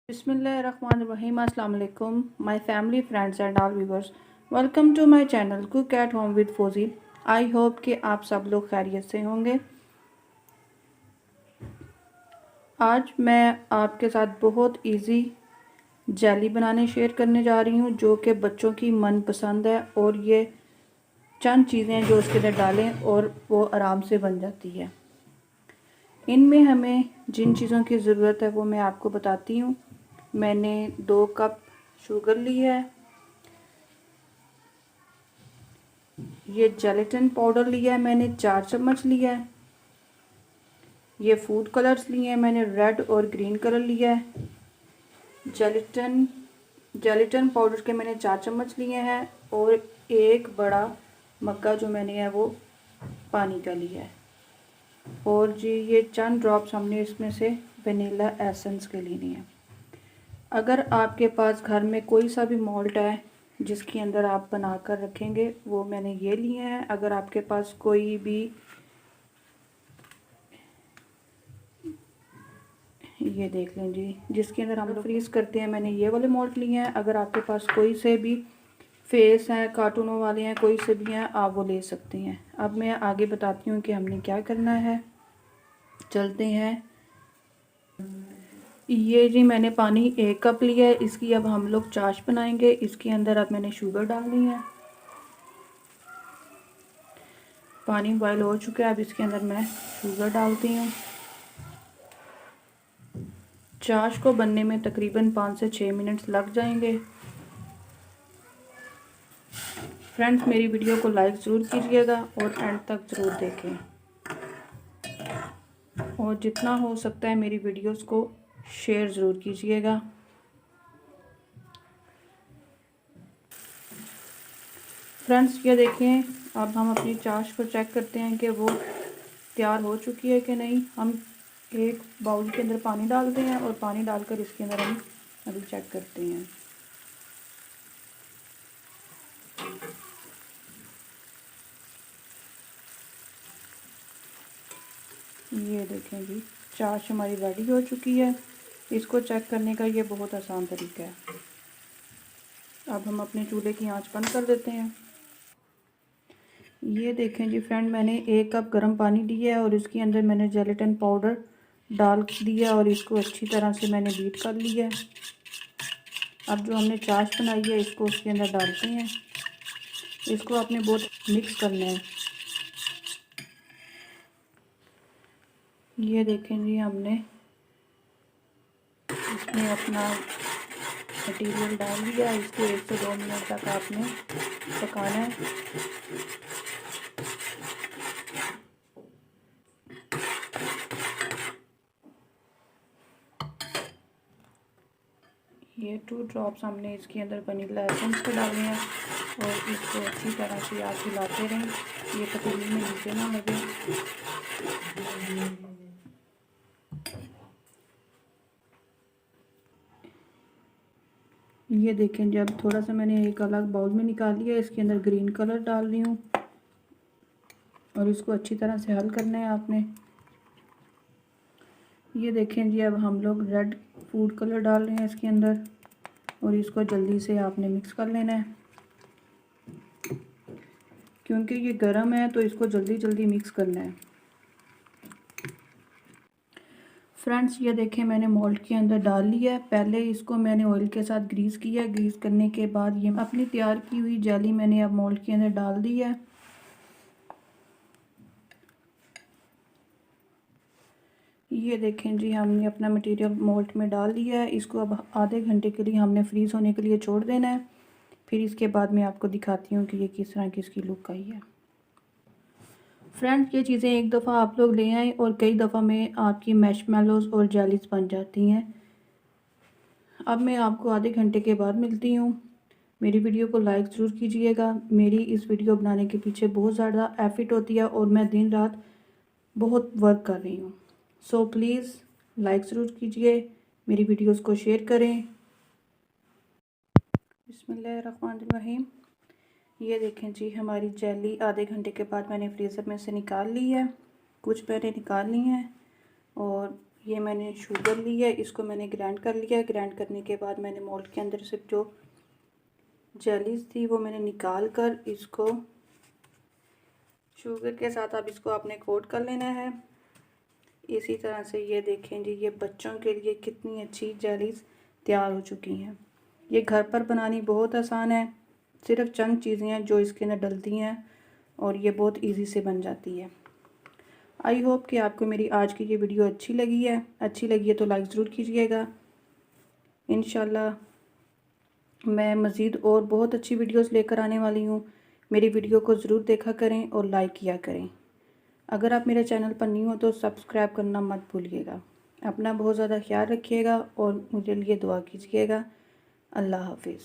बिस्मिल्लाहिर्रहमानिर्रहीम। अस्सलाम वालेकुम my family friends and all viewers, welcome to my channel cook at home with Fauji. I hope कि आप सब लोग खैरियत से होंगे। आज मैं आपके साथ बहुत इजी जेली बनाने शेयर करने जा रही हूँ जो कि बच्चों की मनपसंद है, और ये चंद चीज़ें जो उसके अंदर डालें और वो आराम से बन जाती है। इनमें हमें जिन चीज़ों की ज़रूरत है वो मैं आपको बताती हूँ। मैंने 2 कप शुगर ली है, ये जेलेटिन पाउडर लिया है मैंने 4 चम्मच लिया है, ये फूड कलर्स लिए हैं मैंने रेड और ग्रीन कलर लिया है, जेलेटिन पाउडर के मैंने 4 चम्मच लिए हैं, और एक बड़ा मग्गा जो मैंने है वो पानी का लिया है, और जी ये चंद ड्रॉप्स हमने इसमें से वनीला एसेंस के लेने हैं। अगर आपके पास घर में कोई सा भी मोल्ड है जिसके अंदर आप बना कर रखेंगे वो मैंने ये लिए हैं। अगर आपके पास कोई भी ये देख लें जी जिसके अंदर हम लोग फ्रीज करते हैं, मैंने ये वाले मोल्ड लिए हैं। अगर आपके पास कोई से भी फेस हैं, कार्टूनों वाले हैं, कोई से भी हैं, आप वो ले सकते हैं। अब मैं आगे बताती हूँ कि हमने क्या करना है। चलते हैं। ये जी मैंने पानी 1 कप लिया है, इसकी अब हम लोग चाश बनाएंगे। इसके अंदर अब मैंने शुगर डालनी है। पानी बॉयल हो चुका है, अब इसके अंदर मैं शुगर डालती हूँ। चाश को बनने में तकरीबन 5 से 6 मिनट्स लग जाएंगे। फ्रेंड्स, मेरी वीडियो को लाइक ज़रूर कीजिएगा और एंड तक ज़रूर देखें, और जितना हो सकता है मेरी वीडियोस को शेयर ज़रूर कीजिएगा। फ्रेंड्स, ये देखें, अब हम अपनी चाश को चेक करते हैं कि वो तैयार हो चुकी है कि नहीं। हम एक बाउल के अंदर पानी डालते हैं और पानी डालकर इसके अंदर हम अभी चेक करते हैं। ये देखें जी, चाश हमारी रेडी हो चुकी है। इसको चेक करने का ये बहुत आसान तरीका है। अब हम अपने चूल्हे की आंच बंद कर देते हैं। ये देखें जी फ्रेंड, मैंने 1 कप गर्म पानी लिया है और इसके अंदर मैंने जेलेटिन पाउडर डाल दिया और इसको अच्छी तरह से मैंने बीट कर लिया है। अब जो हमने चाश बनाई है इसको उसके अंदर डालते हैं। इसको आपने बहुत मिक्स करना है। ये देखें जी, हमने इसमें अपना मटीरियल डाल दिया। इसको 1 से 2 मिनट तक आपने पकाना है। ये 2 ड्रॉप्स हमने इसके अंदर वनीला एसेंस के डालने हैं और इसको अच्छी तरह से आप हिलाते रहें, ये पतीली में नीचे ना लगे। ये देखें, जब थोड़ा सा मैंने एक अलग बाउल में निकाल लिया, इसके अंदर ग्रीन कलर डाल रही हूँ और इसको अच्छी तरह से हल करना है आपने। ये देखें जी, अब हम लोग रेड फूड कलर डाल रहे हैं इसके अंदर और इसको जल्दी से आपने मिक्स कर लेना है, क्योंकि ये गर्म है तो इसको जल्दी जल्दी मिक्स करना है। फ्रेंड्स, ये देखें, मैंने मोल्ड के अंदर डाल लिया है। पहले इसको मैंने ऑयल के साथ ग्रीस किया। ग्रीस करने के बाद ये अपनी तैयार की हुई जेली मैंने अब मोल्ड के अंदर डाल दी है। ये देखें जी, हमने अपना मटेरियल मोल्ड में डाल दिया है। इसको अब आधे घंटे के लिए हमने फ्रीज़ होने के लिए छोड़ देना है। फिर इसके बाद मैं आपको दिखाती हूँ कि ये किस तरह की इसकी लुक आई है। फ्रेंड्स, ये चीज़ें एक दफ़ा आप लोग ले आएँ और कई दफ़ा में आपकी मैशमेलोज़ और जेलीज बन जाती हैं। अब मैं आपको आधे घंटे के बाद मिलती हूँ। मेरी वीडियो को लाइक ज़रूर कीजिएगा। मेरी इस वीडियो बनाने के पीछे बहुत ज़्यादा एफर्ट होती है और मैं दिन रात बहुत वर्क कर रही हूँ। सो प्लीज़ लाइक ज़रूर कीजिए, मेरी वीडियोस को शेयर करें। बिस्मिल्लाहिर्रहमानिर्रहीम। ये देखें जी, हमारी जेली आधे घंटे के बाद मैंने फ्रीज़र में से निकाल ली है। कुछ मैंने निकाल ली हैं और ये मैंने शुगर ली है, इसको मैंने ग्राइंड कर लिया। ग्राइंड करने के बाद मैंने मोल्ड के अंदर से जो जेलीज थी वो मैंने निकाल कर इसको शुगर के साथ अब इसको आपने कोट कर लेना है। इसी तरह से ये देखें जी, ये बच्चों के लिए कितनी अच्छी जेलीज तैयार हो चुकी हैं। ये घर पर बनानी बहुत आसान है, सिर्फ चंद चीज़ें हैं जो इसके अंदर डलती हैं और ये बहुत इजी से बन जाती है। आई होप कि आपको मेरी आज की ये वीडियो अच्छी लगी है। अच्छी लगी है तो लाइक ज़रूर कीजिएगा। इंशाल्लाह मैं मज़ीद और बहुत अच्छी वीडियोस लेकर आने वाली हूँ। मेरी वीडियो को ज़रूर देखा करें और लाइक किया करें। अगर आप मेरे चैनल पर न्यू हो तो सब्सक्राइब करना मत भूलिएगा। अपना बहुत ज़्यादा ख्याल रखिएगा और मुझे लिए दुआ कीजिएगा। अल्लाह हाफिज़।